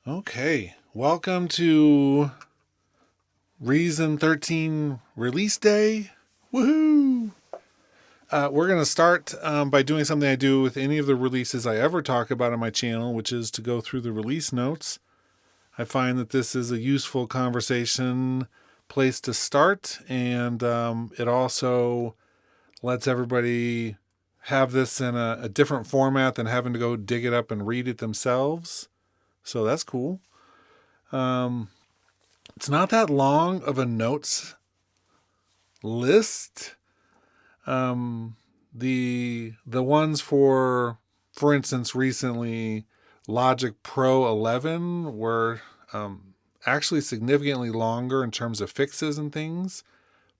Okay, welcome to Reason 13 release day. Woohoo! We're going to start by doing something I do with any of the releases I ever talk about on my channel, which is to go through the release notes. I find that this is a useful conversation place to start, and it also lets everybody have this in a different format than having to go dig it up and read it themselves. So that's cool. It's not that long of a notes list. The ones for instance, recently Logic Pro 11 were actually significantly longer in terms of fixes and things.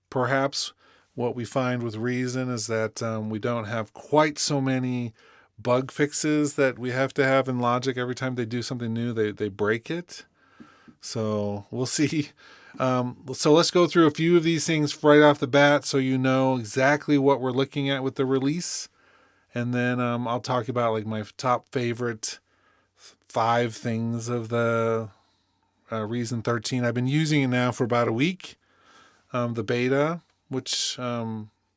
Perhaps what we find with Reason is that we don't have quite so many bug fixes that we have to have in Logic. Every time they do something new, they break it. So we'll see. So let's go through a few of these things right off the bat so you know exactly what we're looking at with the release. And then I'll talk about like my top favorite 5 things of the Reason 13. I've been using it now for about a week, the beta, which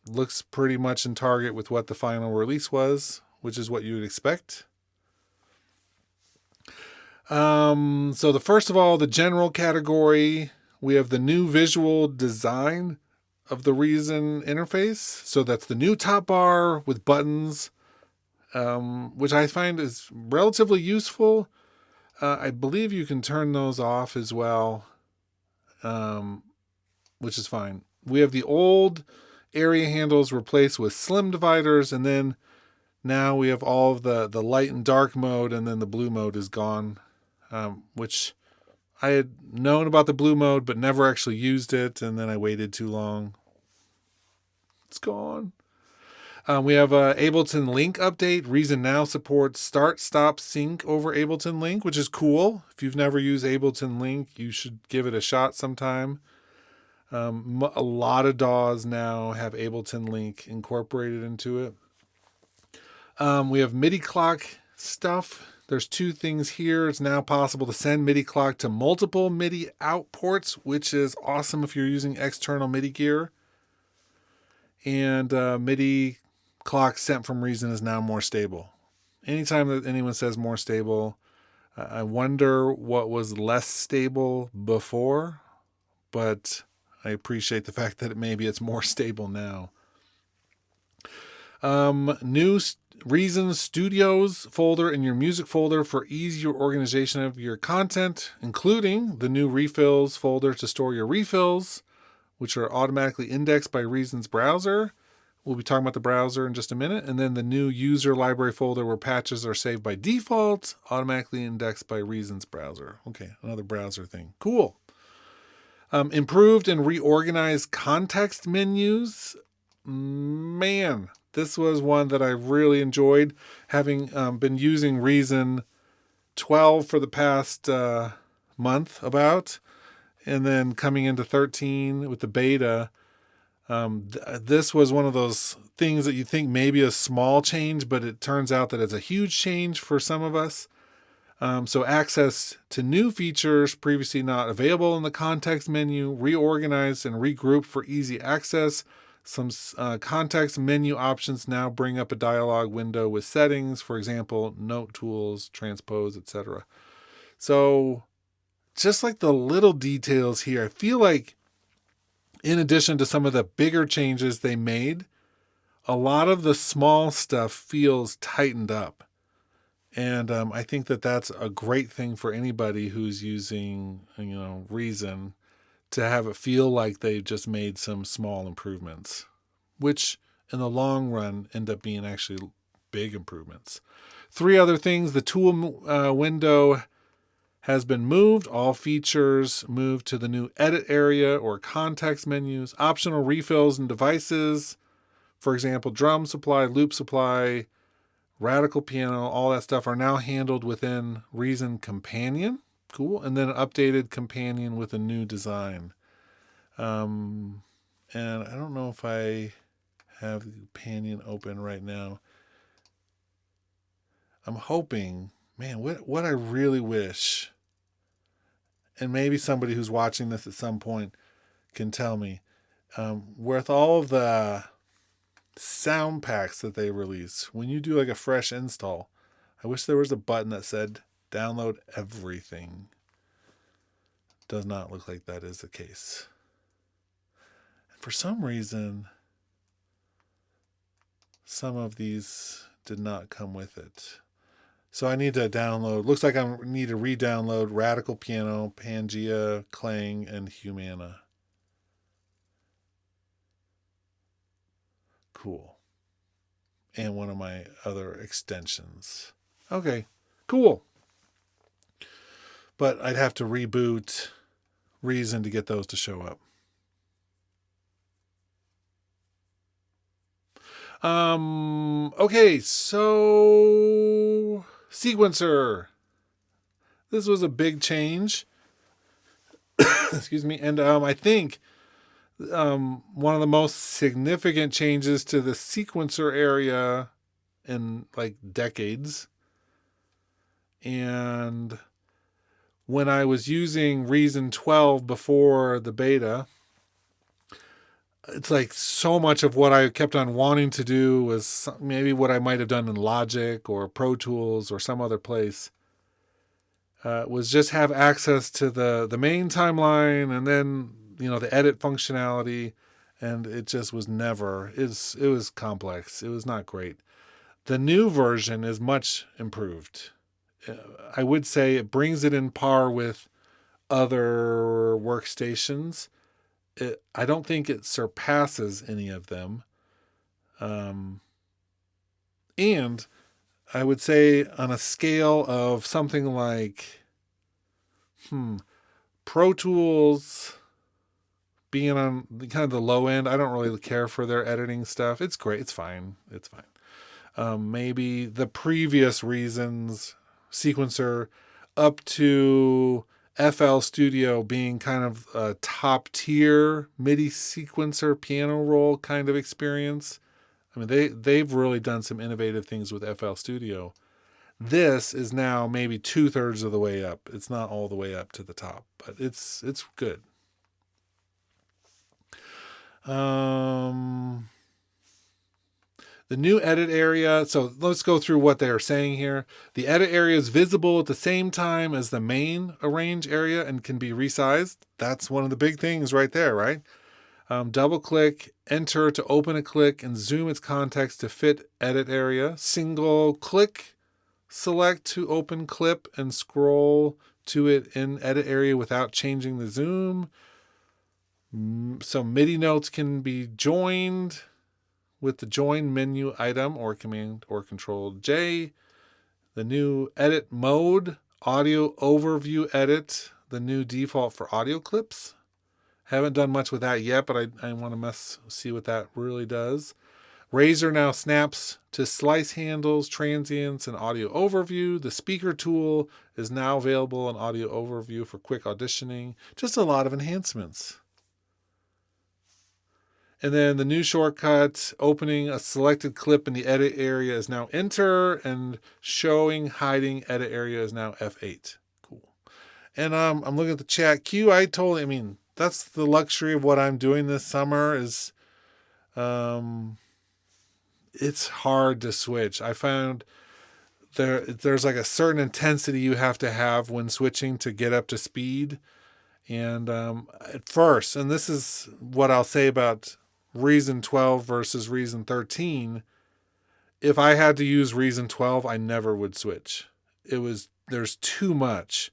looks pretty much in target with what the final release was, which is what you would expect. So the first of all, the general category, we have the new visual design of the Reason interface. So that's the new top bar with buttons, which I find is relatively useful. I believe you can turn those off as well, which is fine. We have the old area handles replaced with slim dividers, and then now we have all of the light and dark mode, and then the blue mode is gone. Which I had known about the blue mode, but never actually used it, and then I waited too long. It's gone. We have a Ableton Link update. Reason now supports start, stop, sync over Ableton Link, which is cool. If you've never used Ableton Link, you should give it a shot sometime. A lot of DAWs now have Ableton Link incorporated into it. We have MIDI clock stuff. There's 2 things here. It's now possible to send MIDI clock to multiple MIDI out ports, which is awesome if you're using external MIDI gear. And MIDI clock sent from Reason is now more stable. Anytime that anyone says more stable, I wonder what was less stable before, but I appreciate the fact that maybe it's more stable now. New Reason Studios folder in your music folder for easier organization of your content, including the new refills folder to store your refills, which are automatically indexed by Reason's browser. We'll be talking about the browser in just a minute. And then the new user library folder where patches are saved by default, automatically indexed by Reason's browser. Okay, another browser thing. Cool. Improved and reorganized context menus. Man, this was one that I really enjoyed, having been using Reason 12 for the past month about, and then coming into 13 with the beta. This was one of those things that you think maybe a small change, but it turns out that it's a huge change for some of us. So access to new features previously not available in the context menu, reorganized and regrouped for easy access. Some context menu options now bring up a dialog window with settings, for example, note tools, transpose, etc. So just like the little details here, I feel like in addition to some of the bigger changes they made, a lot of the small stuff feels tightened up. And I think that that's a great thing for anybody who's using, Reason, to have it feel like they've just made some small improvements, which in the long run end up being actually big improvements. 3 other things. The tool window has been moved. All features moved to the new edit area or context menus. Optional refills and devices. For example, drum supply, loop supply, Radical Piano, all that stuff are now handled within Reason Companion. Cool. And then an updated companion with a new design. And I don't know if I have the companion open right now. I'm hoping, man, what I really wish and maybe somebody who's watching this at some point can tell me, with all of the sound packs that they release, when you do like a fresh install, I wish there was a button that said download everything. Does not look like that is the case. And for some reason, some of these did not come with it. So I need to download, looks like I need to re-download Radical Piano, Pangea, Clang, and Humana. Cool. And one of my other extensions. Okay, cool. But I'd have to reboot Reason to get those to show up. Okay, so sequencer. This was a big change. Excuse me. And I think one of the most significant changes to the sequencer area in like decades. And when I was using Reason 12 before the beta, it's like so much of what I kept on wanting to do was maybe what I might have done in Logic or Pro Tools or some other place. Was just have access to the main timeline and then, the edit functionality. And it just was never, it was complex. It was not great. The new version is much improved. I would say it brings it in par with other workstations. I don't think it surpasses any of them. And I would say on a scale of something like Pro Tools being on kind of the low end, I don't really care for their editing stuff. It's great. It's fine. It's fine. Maybe the previous Reasons sequencer up to FL Studio being kind of a top tier MIDI sequencer piano roll kind of experience. I mean, they've really done some innovative things with FL Studio. This is now maybe 2/3 of the way up. It's not all the way up to the top, but it's good. The new edit area, so let's go through what they are saying here. The edit area is visible at the same time as the main arrange area and can be resized. That's one of the big things right there, right? Double click, enter to open a click, and zoom its context to fit edit area. Single click, select to open clip, and scroll to it in edit area without changing the zoom. So MIDI notes can be joined with the join menu item or Command or Control J. The new edit mode, audio overview edit, the new default for audio clips. Haven't done much with that yet, but I want to see what that really does. Razor now snaps to slice handles, transients, and audio overview. The speaker tool is now available in audio overview for quick auditioning. Just a lot of enhancements. And then the new shortcut, opening a selected clip in the edit area is now enter, and showing hiding edit area is now F8. Cool. And I'm looking at the chat queue. That's the luxury of what I'm doing this summer is it's hard to switch. I found there's like a certain intensity you have to have when switching to get up to speed. And at first, and this is what I'll say about Reason 12 versus Reason 13, if I had to use Reason 12, I never would switch. There's too much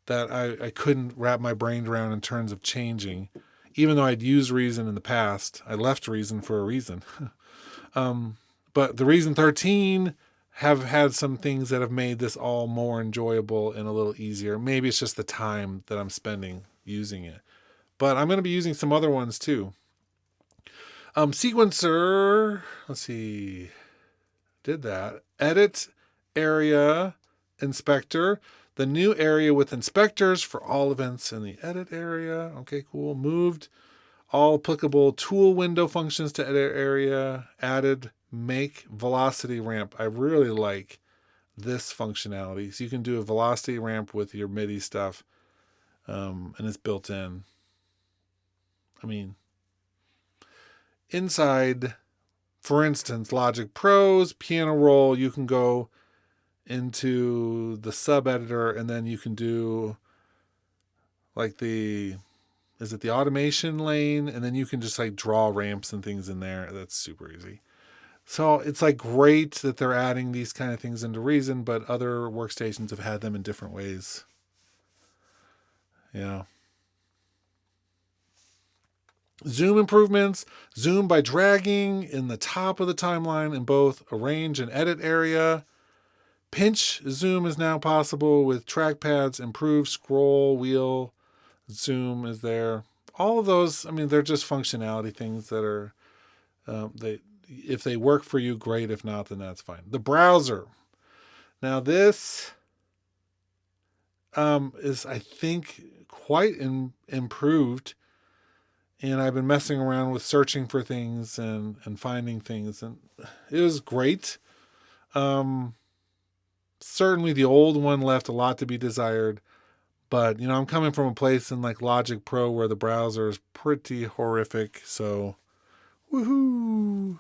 that I couldn't wrap my brain around in terms of changing. Even though I'd used Reason in the past, I left Reason for a reason. But the Reason 13 have had some things that have made this all more enjoyable and a little easier. Maybe it's just the time that I'm spending using it. But I'm going to be using some other ones too. Sequencer, let's see, did that. Edit area inspector, the new area with inspectors for all events in the edit area. Okay, cool. Moved all applicable tool window functions to edit area. Added make velocity ramp. I really like this functionality. So you can do a velocity ramp with your MIDI stuff. and it's built in. I mean, inside, for instance, Logic Pro's piano roll, you can go into the sub editor and then you can do like the automation lane, and then you can just like draw ramps and things in there. That's super easy. So it's like great that they're adding these kind of things into Reason, but other workstations have had them in different ways. Yeah. Zoom improvements. Zoom by dragging in the top of the timeline in both arrange and edit area. Pinch zoom is now possible with trackpads. Improved scroll wheel zoom is there. All of those, I mean, they're just functionality things that are, if they work for you, great. If not, then that's fine. The browser. Now this is, I think, quite improved. And I've been messing around with searching for things and finding things, and it was great. Certainly the old one left a lot to be desired, but I'm coming from a place in like Logic Pro where the browser is pretty horrific, so woohoo.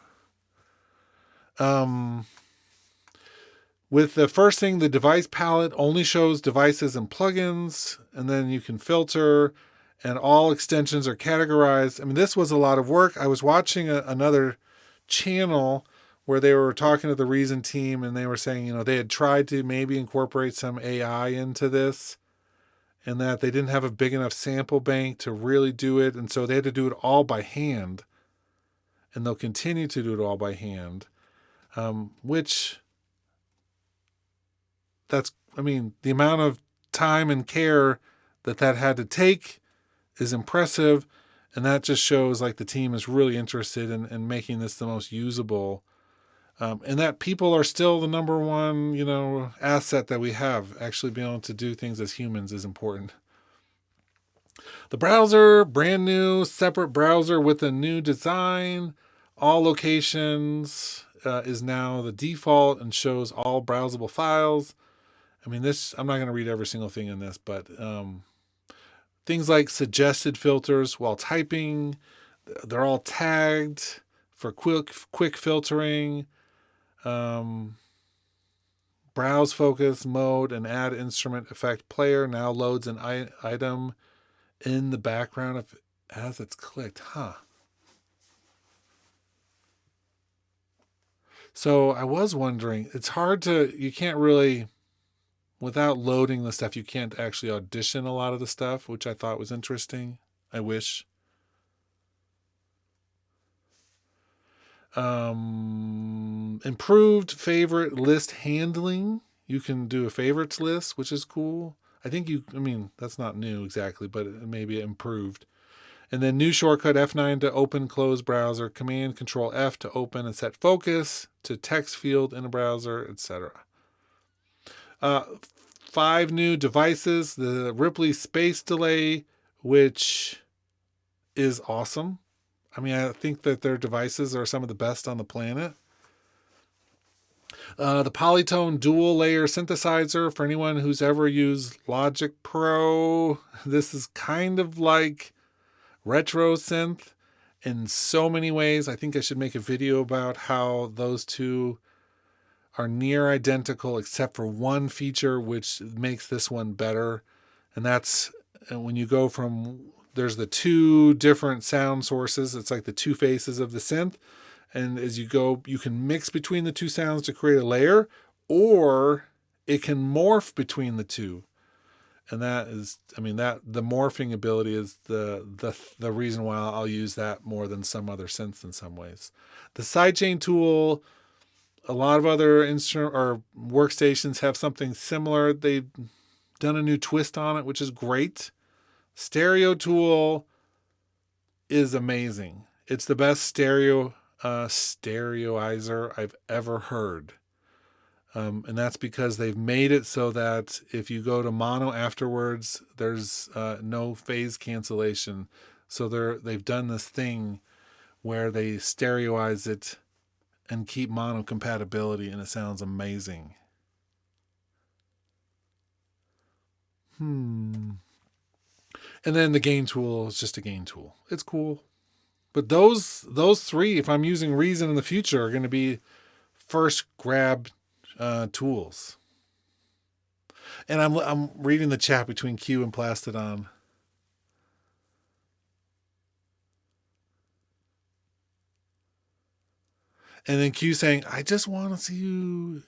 With the first thing, the device palette only shows devices and plugins, and then you can filter, and all extensions are categorized. I mean, this was a lot of work. I was watching another channel where they were talking to the Reason team, and they were saying, they had tried to maybe incorporate some AI into this, and that they didn't have a big enough sample bank to really do it, and so they had to do it all by hand, and they'll continue to do it all by hand, which the amount of time and care that had to take is impressive, and that just shows like the team is really interested in making this the most usable, and that people are still the number one, asset that we have. Actually being able to do things as humans is important. The browser, brand new, separate browser with a new design. All locations is now the default and shows all browsable files. I mean, I'm not going to read every single thing in this, but things like suggested filters while typing, they're all tagged for quick filtering. Browse focus mode and add instrument effect player now loads an item in the background as it's clicked. So I was wondering, it's hard you can't really, without loading the stuff, you can't actually audition a lot of the stuff, which I thought was interesting. I wish. Improved favorite list handling. You can do a favorites list, which is cool. That's not new exactly, but it may be improved. And then new shortcut F9 to open, close browser, Command Control F to open and set focus to text field in a browser, etc. 5 new devices. The Ripley Space Delay, which is awesome. I think that their devices are some of the best on the planet. The Polytone dual layer synthesizer, for anyone who's ever used Logic Pro, this is kind of like retro synth in so many ways. I think I should make a video about how those two are near identical except for one feature which makes this one better. And that's when you go from, there's the two different sound sources. It's like the two faces of the synth. And as you go, you can mix between the two sounds to create a layer, or it can morph between the two. And that is, the morphing ability is the reason why I'll use that more than some other synths in some ways. The sidechain tool, a lot of other instrument or workstations have something similar. They've done a new twist on it, which is great. Stereo tool is amazing. It's the best stereoizer I've ever heard. And that's because they've made it so that if you go to mono afterwards, there's no phase cancellation. So they've done this thing where they stereoize it and keep mono compatibility, and it sounds amazing. And then the gain tool is just a gain tool. It's cool. But those three, if I'm using Reason in the future, are going to be first grab tools. And I'm reading the chat between Q and Plastidon. And then Q saying, I just want to see you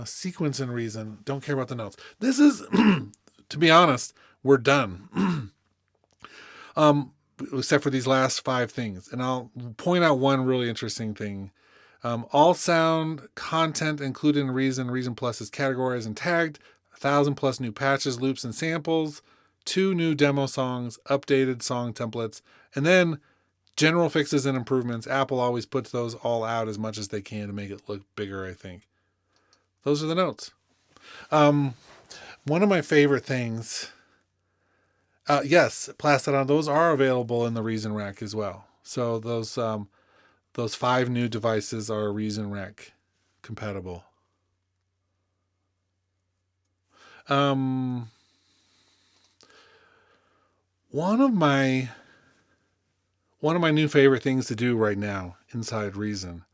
sequence in Reason. Don't care about the notes. This is, to be honest, we're done. Except for these last 5 things. And I'll point out one really interesting thing. All sound content included in Reason Plus is categorized and tagged. 1,000 plus new patches, loops, and samples. 2 new demo songs, updated song templates, and then general fixes and improvements. Apple always puts those all out as much as they can to make it look bigger, I think. Those are the notes. One of my favorite things, yes, Plastidon, those are available in the Reason Rack as well. So those 5 new devices are Reason Rack compatible. One of my new favorite things to do right now inside Reason,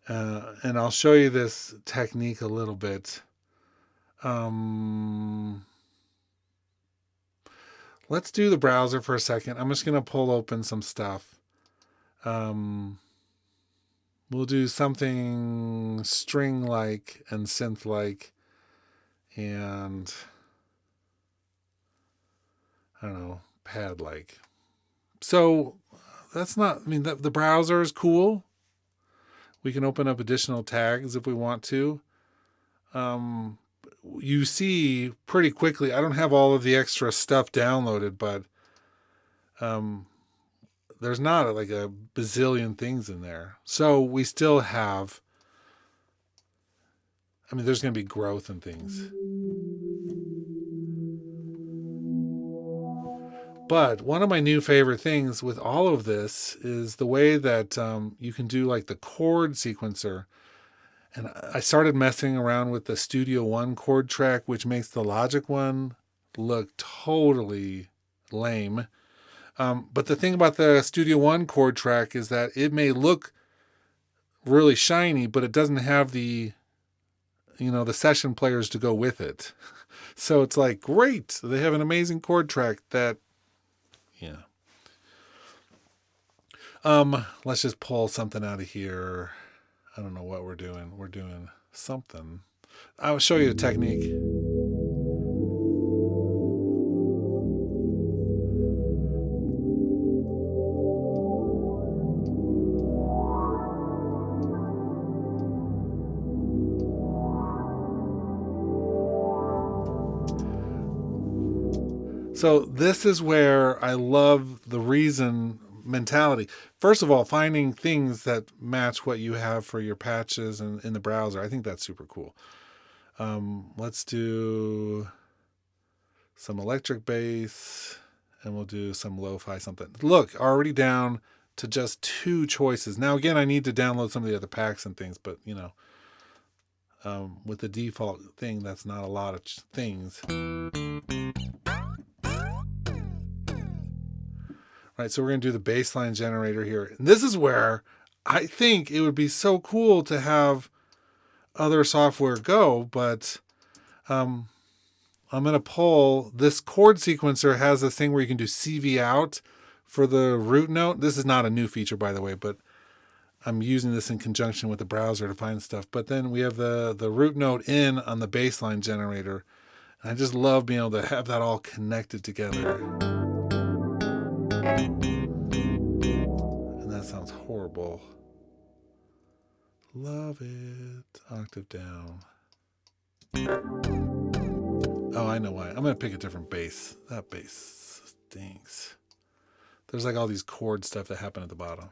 and I'll show you this technique a little bit. Let's do the browser for a second. I'm just going to pull open some stuff. We'll do something string-like and synth-like, and I don't know, pad-like. So that's not, I mean, the browser is cool. We can open up additional tags if we want to. You see pretty quickly, I don't have all of the extra stuff downloaded, but there's not like a bazillion things in there. So we still have, I mean, there's going to be growth and things. But one of my new favorite things with all of this is the way that you can do like the chord sequencer. And I started messing around with the Studio One chord track, which makes the Logic one look totally lame. But the thing about the Studio One chord track is that it may look really shiny, but it doesn't have the session players to go with it. So it's like, great, they have an amazing chord track that, yeah. Let's just pull something out of here. I don't know what we're doing. We're doing something. I'll show you the technique. So this is where I love the Reason mentality. First of all, finding things that match what you have for your patches and in the browser. I think that's super cool. Let's do some electric bass, and we'll do some lo-fi something. Look, already down to just 2 choices. Now, again, I need to download some of the other packs and things, but, with the default thing, that's not a lot of things. Right, so we're going to do the baseline generator here. And this is where I think it would be so cool to have other software go, but I'm going to pull, this chord sequencer has this thing where you can do CV out for the root note. This is not a new feature, by the way, but I'm using this in conjunction with the browser to find stuff. But then we have the root note in on the baseline generator. And I just love being able to have that all connected together. And that sounds horrible. Love it. Octave down. Oh, I know why. I'm going to pick a different bass. That bass stinks. There's like all these chord stuff that happen at the bottom.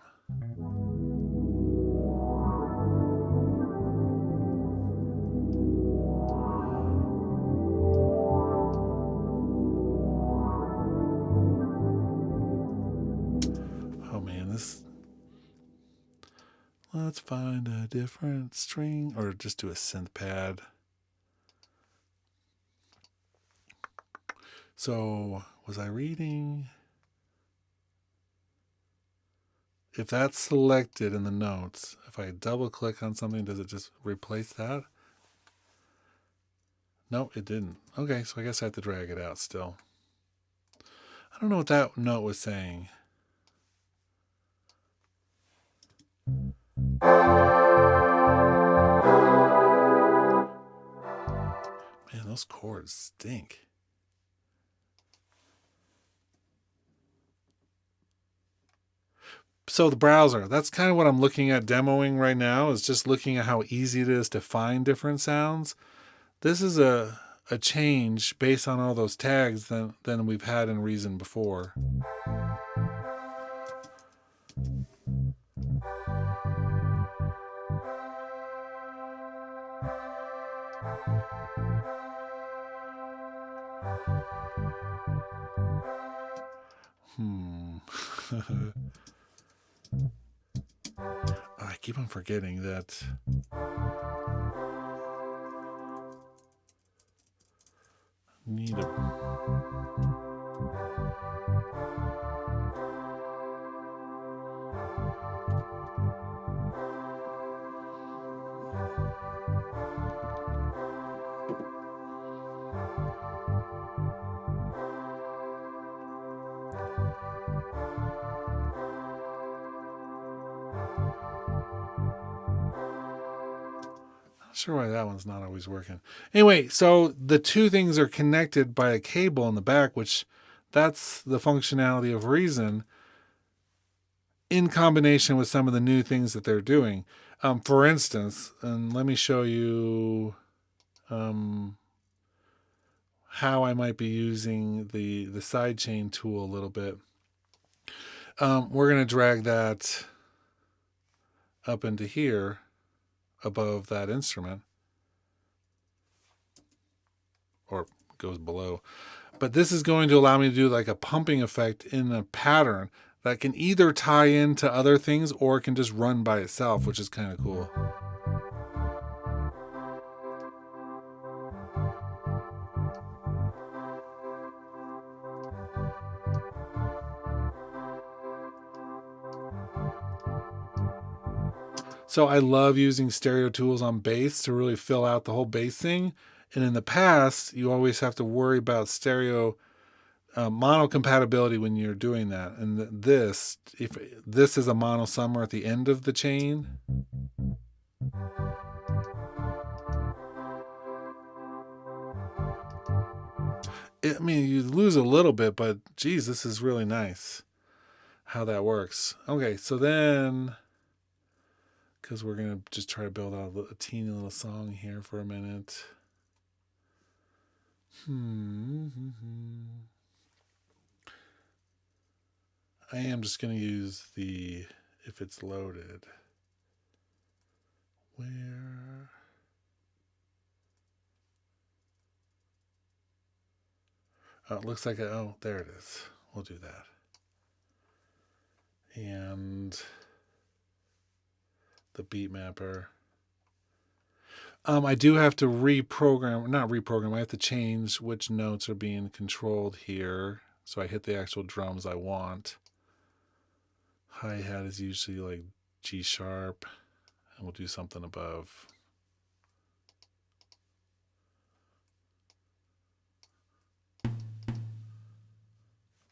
Oh man, this... Let's find a different string, or just do a synth pad. So Was I reading? If that's selected in the notes, if I double click on something, does it just replace that? No, it didn't. Okay, so I guess I have to drag it out still. I don't know what that note was saying. Man, those chords stink. So the browser, that's kind of what I'm looking at demoing right now, is just looking at how easy it is to find different sounds. This is a change based on all those tags than we've had in Reason before. I keep on forgetting that. Need a. Sure why that one's not always working. Anyway, so the two things are connected by a cable in the back, which that's the functionality of Reason in combination with some of the new things that they're doing. For instance, and let me show you how I might be using the sidechain tool a little bit. We're going to drag that up into here above that instrument, or goes below. But this is going to allow me to do like a pumping effect in a pattern that can either tie into other things or it can just run by itself, which is kind of cool. So I love using stereo tools on bass to really fill out the whole bass thing. And in the past, you always have to worry about stereo mono compatibility when you're doing that. And if this is a mono somewhere at the end of the chain, I mean, you lose a little bit, but geez, this is really nice how that works. Okay, so then, because we're going to just try to build out a teeny little song here for a minute. I am just going to use the, if it's loaded. Where? Oh, it looks like, oh, there it is. We'll do that. And the beat mapper. I do have to not reprogram, I have to change which notes are being controlled here. So I hit the actual drums I want. Hi-hat is usually like G sharp, and we'll do something above.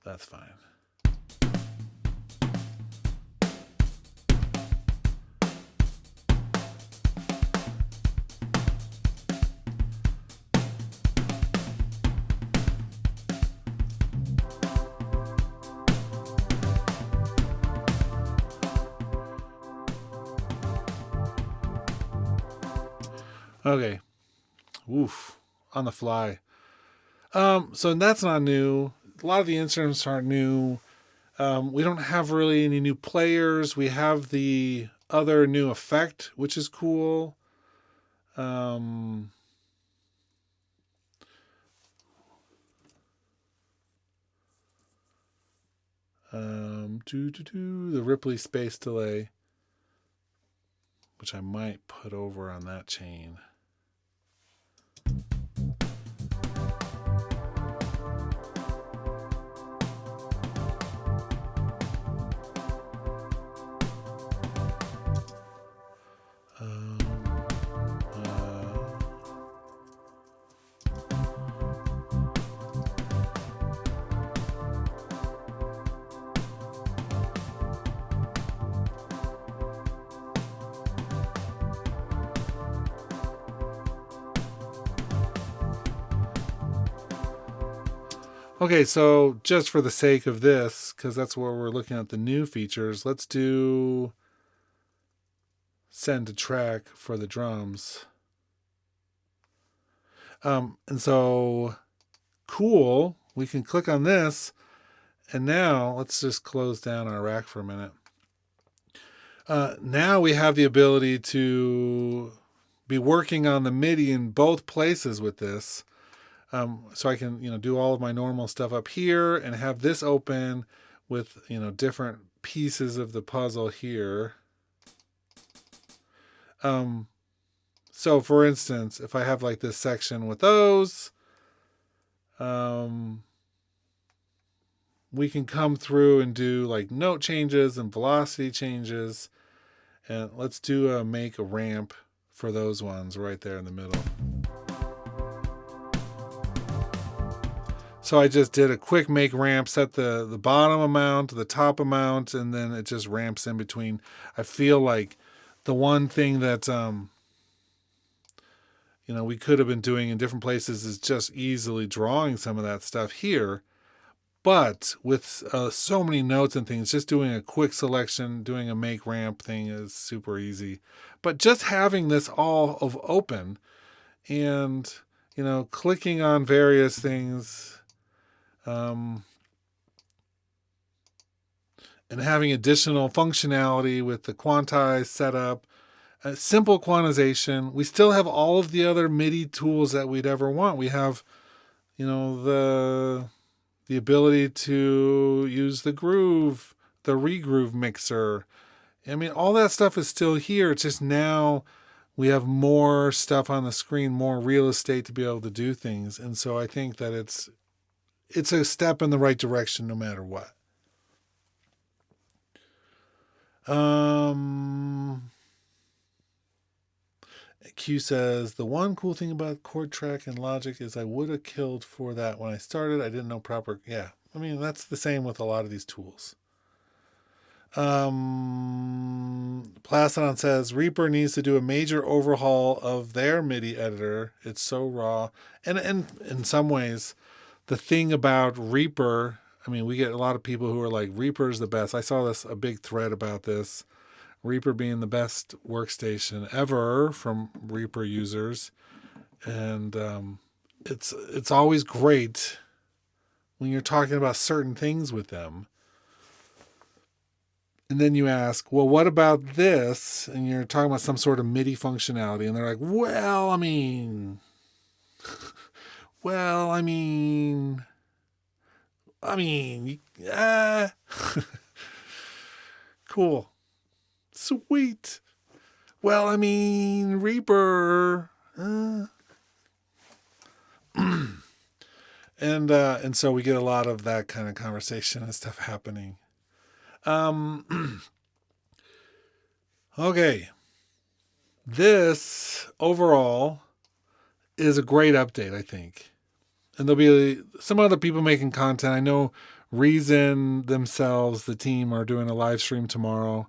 That's fine. Okay. Oof. On the fly. So that's not new. A lot of the instruments aren't new. We don't have really any new players. We have the other new effect, which is cool. The Ripley space delay, which I might put over on that chain. Okay, so just for the sake of this, because that's where we're looking at the new features, let's do send to track for the drums. And so, cool, we can click on this. And now let's just close down our rack for a minute. Now we have the ability to be working on the MIDI in both places with this. So I can, do all of my normal stuff up here and have this open with, different pieces of the puzzle here. So for instance, if I have like this section with those, we can come through and do like note changes and velocity changes. And let's do a make a ramp for those ones right there in the middle. So I just did a quick make ramp, set the bottom amount, the top amount, and then it just ramps in between. I feel like the one thing that we could have been doing in different places is just easily drawing some of that stuff here. But with so many notes and things, just doing a quick selection, doing a make ramp thing is super easy. But just having this all of open and, clicking on various things and having additional functionality with the quantize setup, simple quantization. We still have all of the other MIDI tools that we'd ever want. We have, the ability to use the groove, the regroove mixer. I mean, all that stuff is still here. It's just now we have more stuff on the screen, more real estate to be able to do things. And so I think that it's a step in the right direction no matter what. Q says, the one cool thing about chord track and Logic is I would have killed for that when I started. I didn't know proper. Yeah, I mean, that's the same with a lot of these tools. Plastodon says, Reaper needs to do a major overhaul of their MIDI editor. It's so raw. And in some ways, the thing about Reaper, I mean, we get a lot of people who are like, Reaper's the best. I saw a big thread about this. Reaper being the best workstation ever from Reaper users. And it's always great when you're talking about certain things with them. And then you ask, well, what about this? And you're talking about some sort of MIDI functionality. And they're like, well, I mean, cool. Sweet. Well, I mean, Reaper. And so we get a lot of that kind of conversation and stuff happening. Okay. This overall is a great update, I think. And there'll be some other people making content. I know Reason themselves, the team, are doing a live stream tomorrow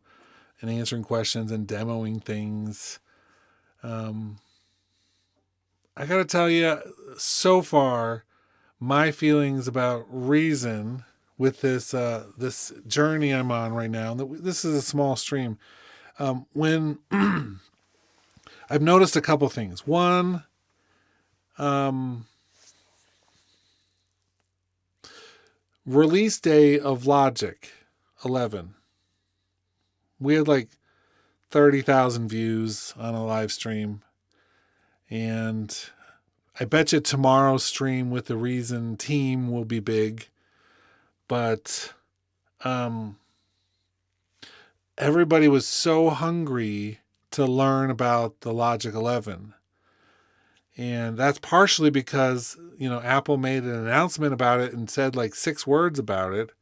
and answering questions and demoing things. I got to tell you, so far, my feelings about Reason with this this journey I'm on right now. This is a small stream. When I've noticed a couple things. One, release day of Logic 11. We had like 30,000 views on a live stream. And I bet you tomorrow's stream with the Reason team will be big. But everybody was so hungry to learn about the Logic 11. And that's partially because, Apple made an announcement about it and said like 6 words about it.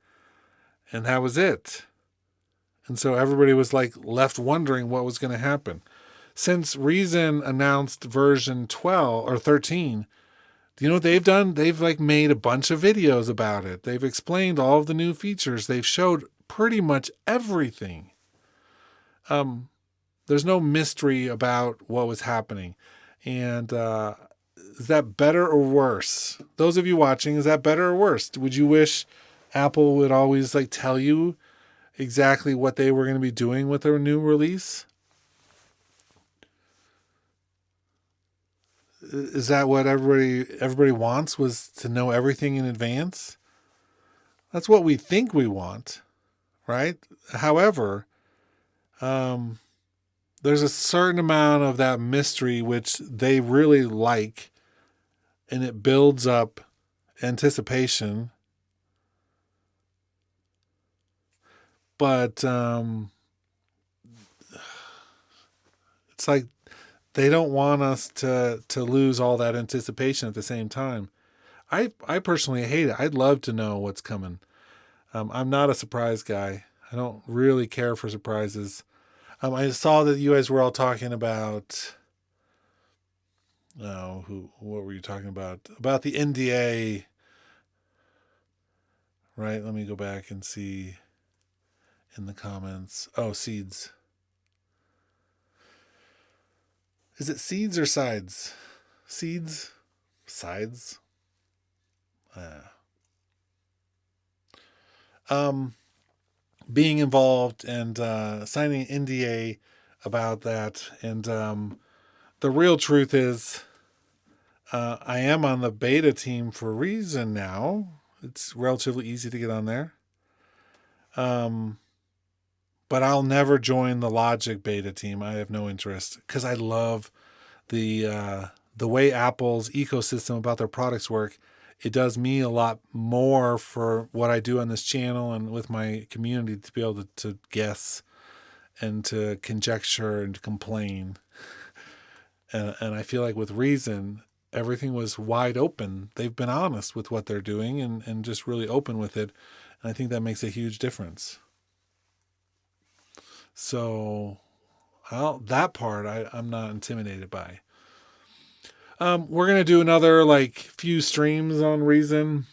And that was it. And so everybody was like left wondering what was going to happen. Since Reason announced version 12 or 13, do you know what they've done? They've like made a bunch of videos about it. They've explained all of the new features. They've showed pretty much everything. There's no mystery about what was happening. And Is that better or worse? Those of you watching, is that better or worse? Would you wish Apple would always like tell you exactly what they were going to be doing with their new release? Is that what everybody wants, was to know everything in advance? That's what we think we want, right? However, there's a certain amount of that mystery which they really like, and it builds up anticipation. But it's like they don't want us to lose all that anticipation at the same time. I personally hate it. I'd love to know what's coming. I'm not a surprise guy. I don't really care for surprises. I saw that you guys were all talking about. Oh, what were you talking about? About the NDA, right? Let me go back and see in the comments. Oh, seeds. Is it seeds or sides? Seeds? Sides? Being involved and signing an NDA about that. And the real truth is, I am on the beta team for a reason now. It's relatively easy to get on there. But I'll never join the Logic beta team. I have no interest because I love the way Apple's ecosystem about their products work. It does me a lot more for what I do on this channel and with my community to be able to guess and to conjecture and to complain. And I feel like with Reason, everything was wide open. They've been honest with what they're doing and just really open with it. And I think that makes a huge difference. So that part I'm not intimidated by. We're going to do another few streams on Reason.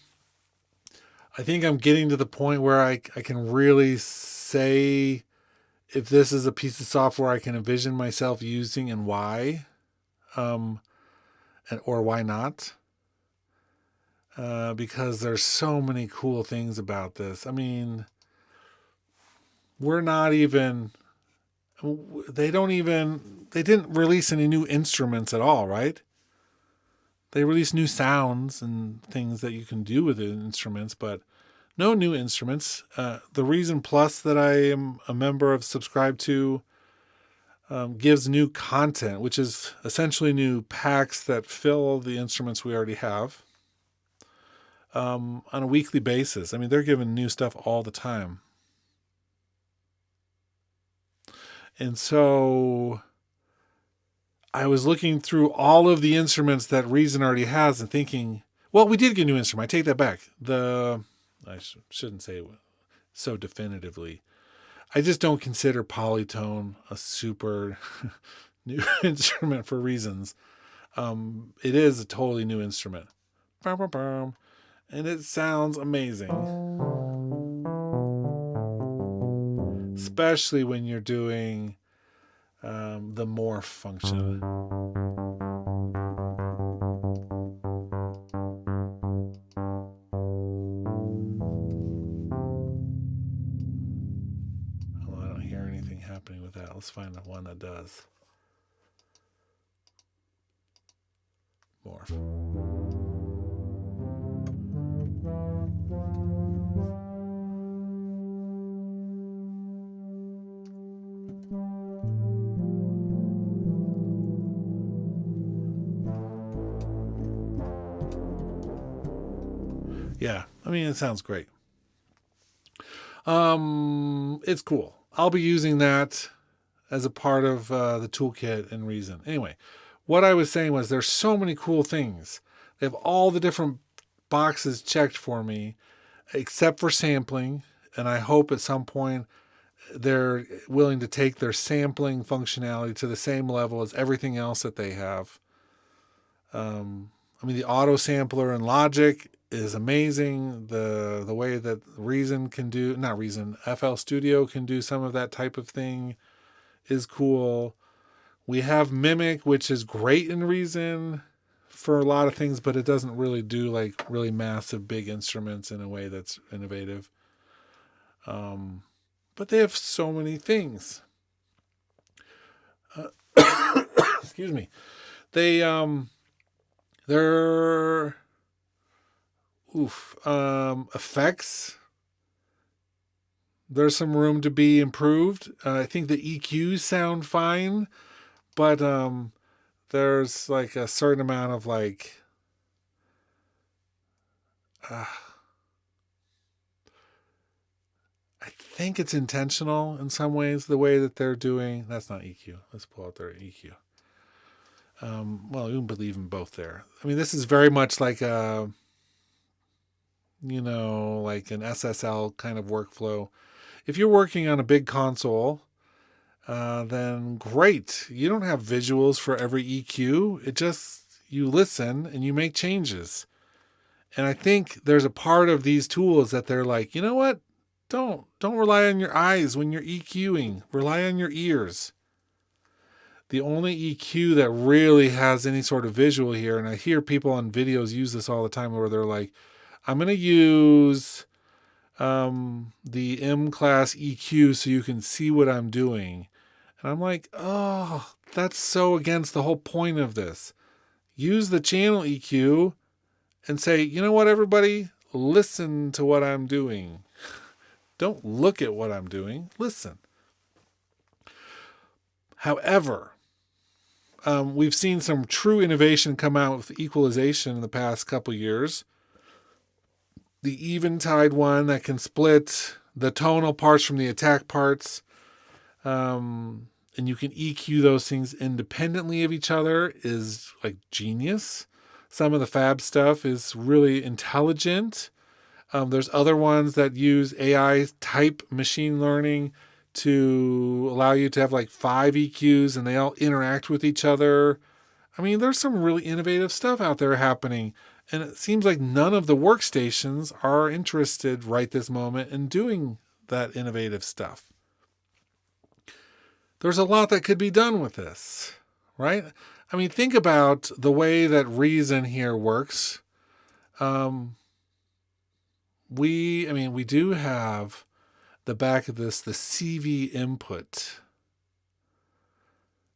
I think I'm getting to the point where I can really say if this is a piece of software I can envision myself using and why, or why not. Because there's so many cool things about this. I mean, they didn't release any new instruments at all, right? They released new sounds and things that you can do with the instruments, but no new instruments. The Reason Plus that I am a member of, subscribed to, gives new content, which is essentially new packs that fill the instruments we already have on a weekly basis. I mean, they're giving new stuff all the time. And so I was looking through all of the instruments that Reason already has and thinking, well, we did get a new instrument. I take that back. I shouldn't say it so definitively. I just don't consider Polytone a super new instrument for reasons. It is a totally new instrument. And it sounds amazing. Especially when you're doing the morph function. Oh, I don't hear anything happening with that. Let's find the one that does. Morph. Yeah, I mean, it sounds great. It's cool. I'll be using that as a part of the toolkit and Reason. Anyway, what I was saying was there's so many cool things. They have all the different boxes checked for me, except for sampling. And I hope at some point they're willing to take their sampling functionality to the same level as everything else that they have. I mean, the auto sampler in Logic is amazing. The way that FL Studio can do some of that type of thing is cool. We have Mimic, which is great in Reason for a lot of things, but it doesn't really do like really massive big instruments in a way that's innovative. But they have so many things. Excuse me. Their effects. There's some room to be improved. I think the EQs sound fine, but there's like a certain amount of like I think it's intentional in some ways the way that they're doing. That's not EQ. Let's pull out their EQ. Well, you can believe in both there. I mean, this is very much like a, like an SSL kind of workflow. If you're working on a big console, then great. You don't have visuals for every EQ. It just, you listen and you make changes. And I think there's a part of these tools that they're like, you know what? Don't rely on your eyes when you're EQing. Rely on your ears. The only EQ that really has any sort of visual here, and I hear people on videos use this all the time where they're like, I'm going to use the M-class EQ so you can see what I'm doing. And I'm like, oh, that's so against the whole point of this. Use the channel EQ and say, you know what, everybody? Listen to what I'm doing. Don't look at what I'm doing. Listen. However, we've seen some true innovation come out with equalization in the past couple years. The Eventide one that can split the tonal parts from the attack parts. And you can EQ those things independently of each other is like genius. Some of the fab stuff is really intelligent. There's other ones that use AI type machine learning to allow you to have like 5 EQs and they all interact with each other. I mean, there's some really innovative stuff out there happening. And it seems like none of the workstations are interested right this moment in doing that innovative stuff. There's a lot that could be done with this, right? I mean, think about the way that Reason here works. We do have the back of this, the CV input.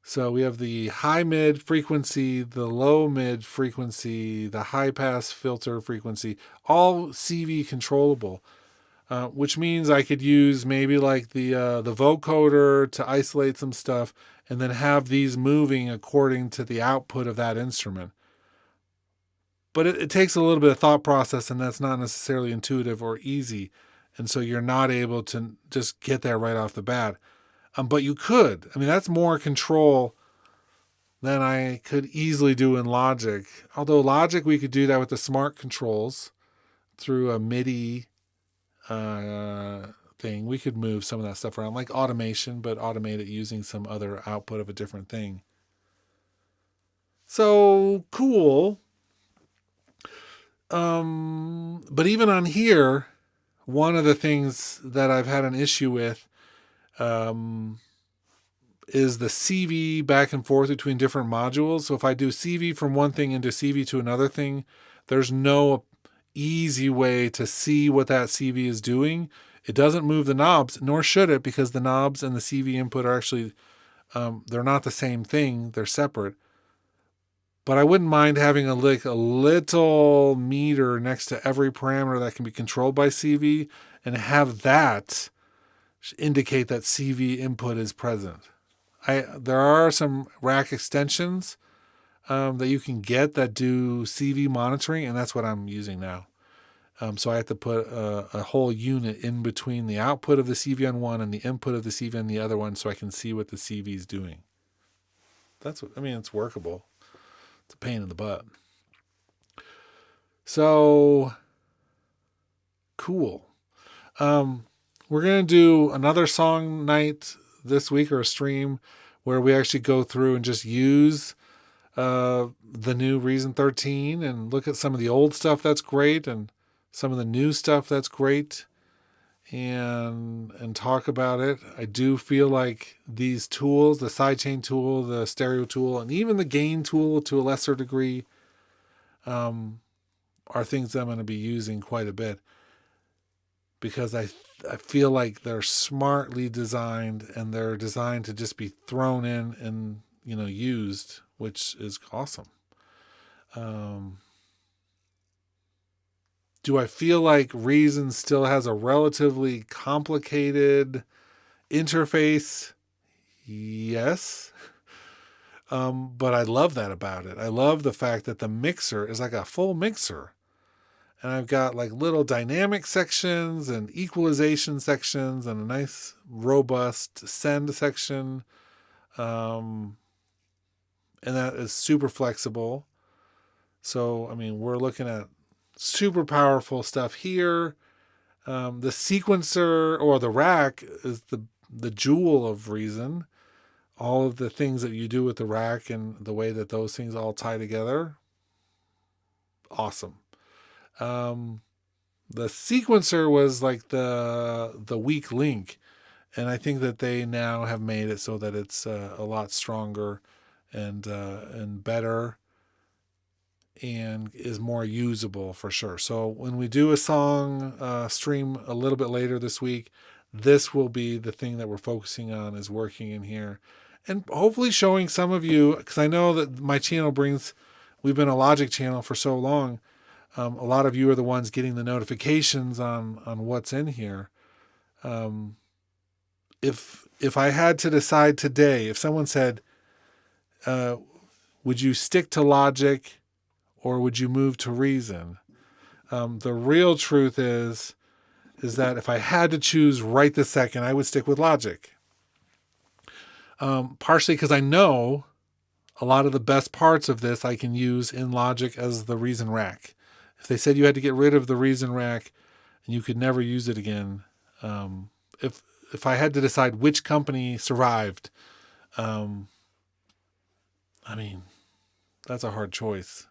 So we have the high mid frequency, the low mid frequency, the high pass filter frequency, all CV controllable, which means I could use maybe like the vocoder to isolate some stuff and then have these moving according to the output of that instrument. But it takes a little bit of thought process, and that's not necessarily intuitive or easy. And so you're not able to just get there right off the bat. But you could. I mean, that's more control than I could easily do in Logic. Although Logic, we could do that with the smart controls through a MIDI thing. We could move some of that stuff around, like automation, but automate it using some other output of a different thing. So cool. But even on here, one of the things that I've had an issue with is the CV back and forth between different modules. So if I do CV from one thing into CV to another thing, there's no easy way to see what that CV is doing. It doesn't move the knobs, nor should it, because the knobs and the CV input are actually, they're not the same thing. They're separate. But I wouldn't mind having a little meter next to every parameter that can be controlled by CV and have that indicate that CV input is present. There are some rack extensions that you can get that do CV monitoring, and that's what I'm using now. So I have to put a whole unit in between the output of the CV on one and the input of the CV on the other one so I can see what the CV is doing. It's workable. It's a pain in the butt. So, cool. We're going to do another song night this week, or a stream, where we actually go through and just use the new Reason 13 and look at some of the old stuff that's great and some of the new stuff that's great and talk about it. I do feel like these tools, the sidechain tool, the stereo tool, and even the gain tool to a lesser degree, are things that I'm going to be using quite a bit, because I feel like they're smartly designed, and they're designed to just be thrown in and used, which is awesome. Do I feel like Reason still has a relatively complicated interface? Yes. But I love that about it. I love the fact that the mixer is like a full mixer. And I've got like little dynamic sections and equalization sections and a nice robust send section. And that is super flexible. So, I mean, we're looking at super powerful stuff here. The sequencer, or the rack, is the jewel of Reason. All of the things that you do with the rack and the way that those things all tie together, awesome. The sequencer was like the weak link, and I think that they now have made it so that it's a lot stronger and better, and is more usable for sure. So when we do a song stream a little bit later this week, this will be the thing that we're focusing on, is working in here, and hopefully showing some of you, because I know that my channel we've been a Logic channel for so long. A lot of you are the ones getting the notifications on what's in here. If I had to decide today, if someone said, would you stick to Logic or would you move to Reason? The real truth is that if I had to choose right this second, I would stick with Logic. Partially because I know a lot of the best parts of this I can use in Logic as the Reason rack. If they said you had to get rid of the Reason rack and you could never use it again, if I had to decide which company survived, I mean, that's a hard choice,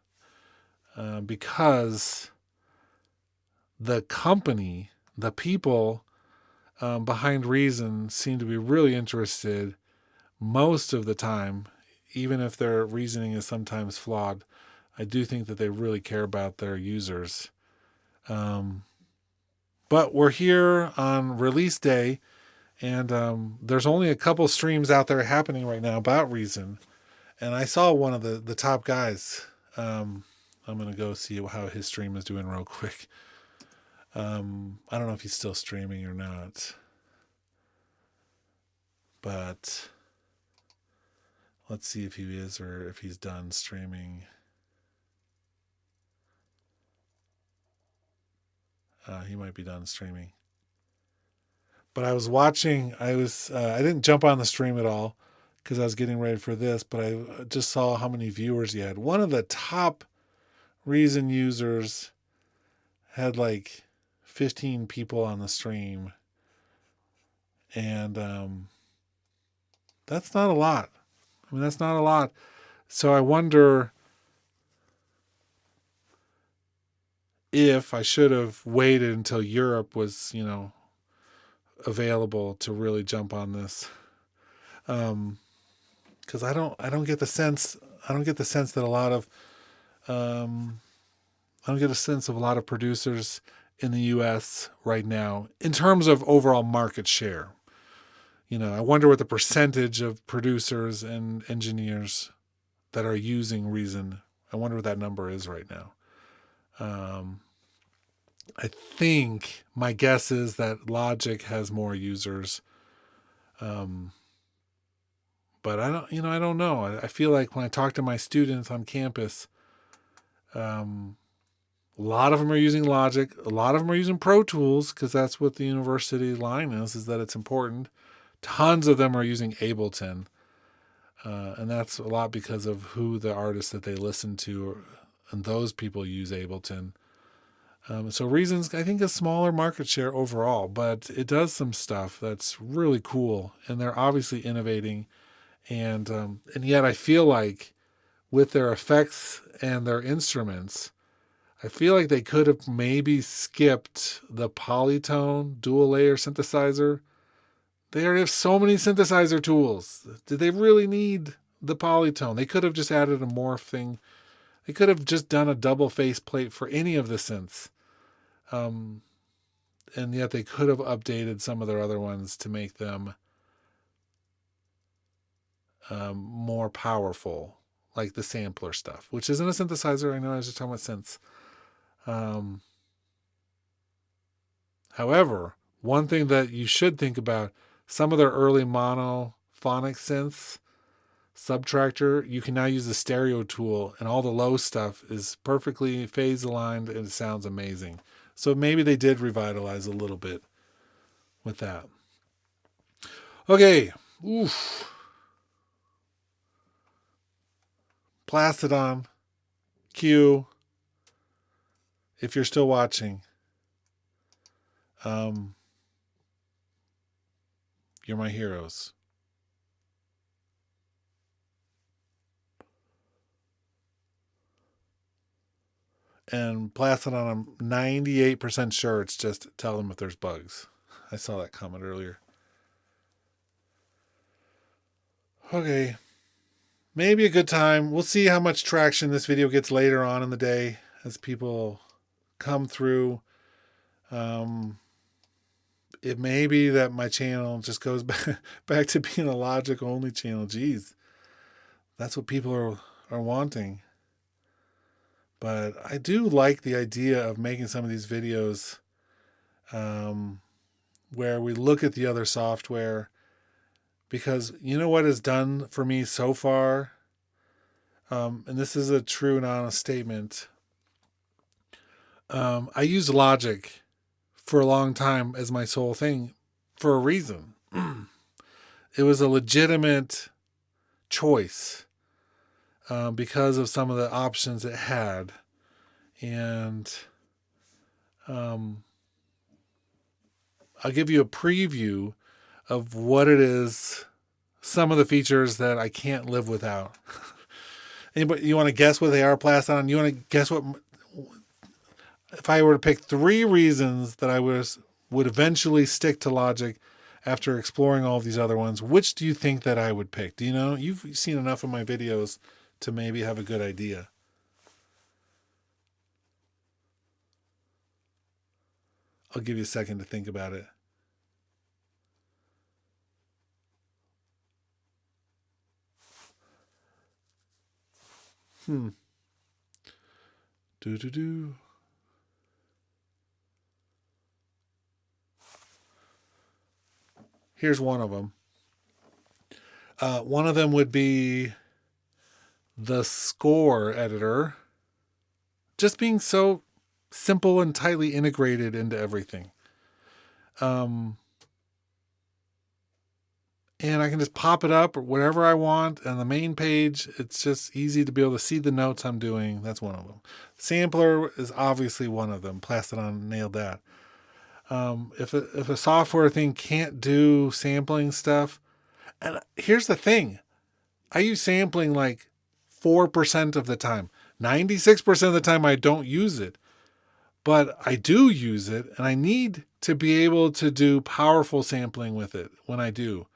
because the company, the people behind Reason seem to be really interested most of the time, even if their reasoning is sometimes flawed. I do think that they really care about their users. But we're here on release day, and there's only a couple streams out there happening right now about Reason. And I saw one of the top guys. I'm going to go see how his stream is doing real quick. I don't know if he's still streaming or not. But let's see if he is, or if he's done streaming. He might be done streaming. But I was watching. I didn't jump on the stream at all because I was getting ready for this. But I just saw how many viewers he had. One of the top Reason users had like 15 people on the stream, and that's not a lot. I mean, that's not a lot. So I wonder if I should have waited until Europe was, available to really jump on this. Because I don't get the sense that a lot of I don't get a sense of a lot of producers in the U.S. right now in terms of overall market share. I wonder what the percentage of producers and engineers that are using Reason, I wonder what that number is right now. I think my guess is that Logic has more users. But I don't know. I feel like when I talk to my students on campus, a lot of them are using Logic. A lot of them are using Pro Tools because that's what the university line is that it's important. Tons of them are using Ableton. And that's a lot because of who the artists that they listen to, and those people use Ableton. So Reason's, I think, a smaller market share overall, but it does some stuff that's really cool, and they're obviously innovating. And yet I feel like with their effects and their instruments, I feel like they could have maybe skipped the polytone dual layer synthesizer. They already have so many synthesizer tools. Did they really need the polytone? They could have just added a morph thing. They could have just done a double faceplate for any of the synths. And yet they could have updated some of their other ones to make them more powerful, like the sampler stuff, which isn't a synthesizer. I know I was just talking about synths. However, one thing that you should think about, some of their early monophonic synths, Subtractor, you can now use the stereo tool, and all the low stuff is perfectly phase aligned and it sounds amazing. So maybe they did revitalize a little bit with that. Okay. Oof. Plastodon, Q, if you're still watching, you're my heroes. And Plastodon, I'm 98% sure it's just tell them if there's bugs. I saw that comment earlier. Okay. Maybe a good time. We'll see how much traction this video gets later on in the day as people come through. It may be that my channel just goes back to being a Logic only channel. Geez, that's what people are wanting. But I do like the idea of making some of these videos where we look at the other software, because you know what is done for me so far, and this is a true and honest statement. I used Logic for a long time as my sole thing for a reason. It was a legitimate choice because of some of the options it had. And I'll give you a preview of what it is, some of the features that I can't live without. Anybody, you want to guess what they are, Plastodon? You want to guess what, if I were to pick 3 reasons that I would eventually stick to Logic after exploring all of these other ones, which do you think that I would pick? Do you know? You've seen enough of my videos to maybe have a good idea. I'll give you a second to think about it. Here's one of them. One of them would be the score editor just being so simple and tightly integrated into everything. And I can just pop it up or whatever I want on the main page. It's just easy to be able to see the notes I'm doing. That's one of them. Sampler is obviously one of them. Plastodon nailed that. If a software thing can't do sampling stuff, and here's the thing, I use sampling like 4% of the time. 96% of the time I don't use it, but I do use it, and I need to be able to do powerful sampling with it when I do.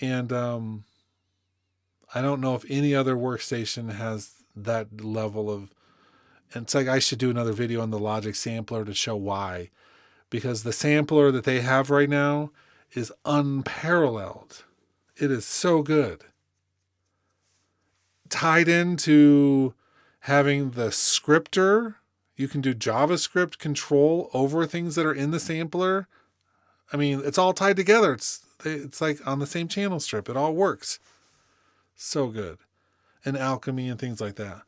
And I don't know if any other workstation has that level of, and it's like I should do another video on the Logic sampler to show why. Because the sampler that they have right now is unparalleled. It is so good. Tied into having the scripter, you can do JavaScript control over things that are in the sampler. I mean, it's all tied together. It's like on the same channel strip. It all works. So good. And alchemy and things like that.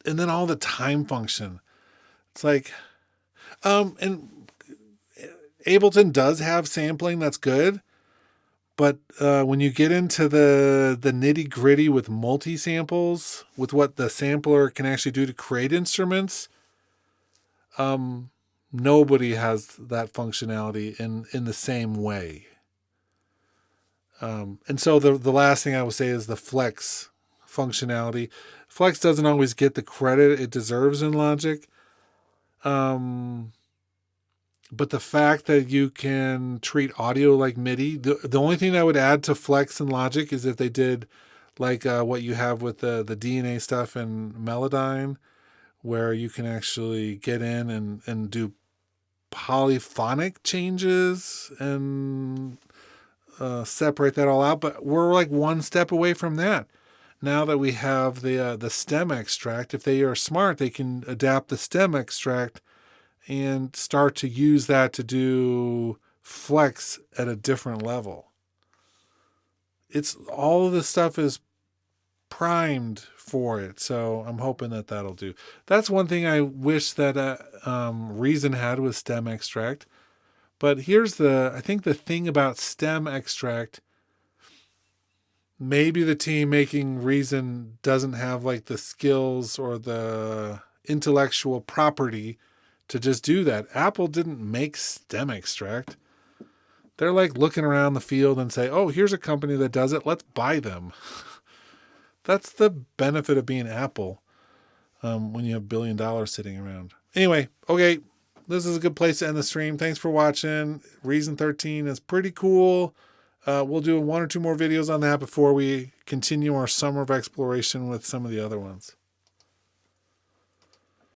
And then all the time function. It's like, and Ableton does have sampling that's good, but when you get into the nitty gritty with multi-samples, with what the sampler can actually do to create instruments, nobody has that functionality in the same way. And so the last thing I will say is the flex functionality. Flex doesn't always get the credit it deserves in Logic. But the fact that you can treat audio like MIDI, the only thing I would add to Flex and Logic is if they did like what you have with the DNA stuff and Melodyne, where you can actually get in and do polyphonic changes and separate that all out. But we're like one step away from that. Now that we have the stem extract, if they are smart, they can adapt the stem extract and start to use that to do flex at a different level. It's all of this stuff is primed for it, so I'm hoping that that'll do. That's one thing I wish that Reason had with stem extract. But here's I think the thing about stem extract, maybe the team making Reason doesn't have like the skills or the intellectual property to just do that. Apple didn't make stem extract. They're like looking around the field and say, oh, here's a company that does it. Let's buy them. That's the benefit of being Apple when you have $1 billion sitting around. Anyway, okay, this is a good place to end the stream. Thanks for watching. Reason 13 is pretty cool. We'll do 1 or 2 more videos on that before we continue our summer of exploration with some of the other ones.